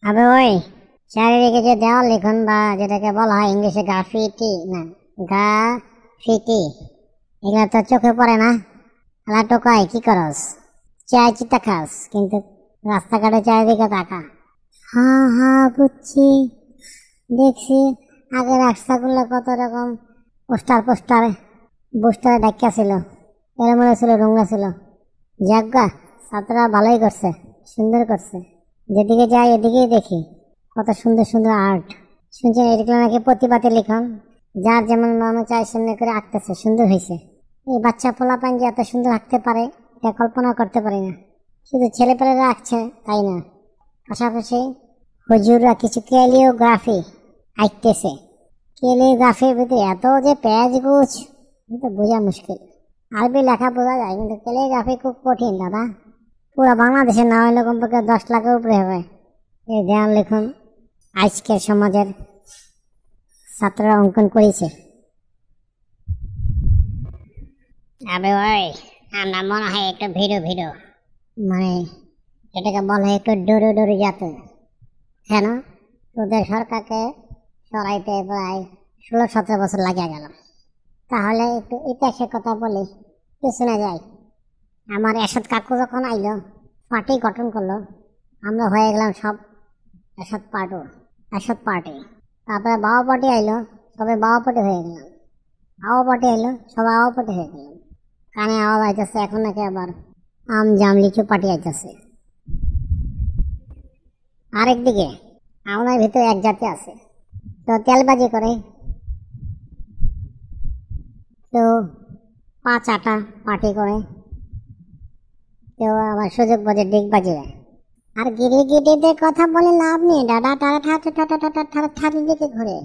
আবে ওই চারিদিকে যে দেওয়াল লিখন বা যেটাকে বলা হয় ইংলিশে গ্রাফিটি, না গ্রাফিটি, এগুলো তো চোখে পড়ে না। আলা টোকাই কি করস? চায় চিতা খাস কিন্তু রাস্তাঘাটে চারিদিকে তাকা। হ্যাঁ হ্যাঁ বুঝছি, দেখছি আগে রাস্তাগুলো কত রকম পোস্টারে বুস্টারে ডাক্কা ছিল, এলোমেলো ছিল, নোংরা ছিল। যাজ্ঞা, ছাত্ররা ভালোই করছে, সুন্দর করছে। যেদিকে যাই এদিকেই দেখি কত সুন্দর সুন্দর আর্ট। শুনছেন এগুলো নাকি প্রতিবাদী লিখন, যার যেমন মনে চায় সেমনি করে আঁকতেছে, সুন্দর হয়েছে। এই বাচ্চা পোলাপান যে এত সুন্দর আঁকতে পারে এটা কল্পনা করতে পারি না। শুধু ছেলেপেলেরা আঁকছে তাই না, পাশাপাশি হুজুররা কিছু ক্যালিওগ্রাফি আঁকতেছে। ক্যালিওগ্রাফির ভিতরে এত যে পেজ গুছ, তো বোঝা মুশকিল। আরবি লেখা বোঝা যায় কিন্তু ক্যালিওগ্রাফি খুব কঠিন দাদা। পুরো বাংলাদেশে না হইলে কমপক্ষে 10 লাখের উপরে হবে এই ধ্যান লিখন আজকের সমাজের ছাত্ররা অঙ্কন করেছে। আবে ওই আমরা মনে হয় একটু ভিড়ো মানে এটাকে বলা হয় একটু ডোরে যাতে। কেন? তোদের সরকারকে সরাইতে প্রায় 16-17 বছর লাগিয়ে গেল। তাহলে একটু ইতিহাসের কথা বলি, পিছনে যাই। আমার এরশাদ কাকু যখন আইলো, পার্টি গঠন করলো, আমরা হয়ে গেলাম সব এরশাদ পার্টি। তারপরে বাবা পার্টি আইলো, সবাই বাবা পার্টি হয়ে গেলাম। আওয়া পার্টি আইলো, সবাই আওয়া পার্টি হয়ে গেলাম। কানে আওয়াজ আইতেছে এখন নাকি আবার আম জাম লিচু পার্টি আইতেছে। আরেকদিকে আমাদের ভিতরে এক জাতি আছে, তো তেলবাজি করে, তো 5 আটা পার্টি করে, কেউ আবার সুযোগ বাজে ডিগবাজি দেয়। আর গিরিগিটিদের কথা বলে লাভ নেই দাদা, তারা ঠাটি দিকে ঘুরে।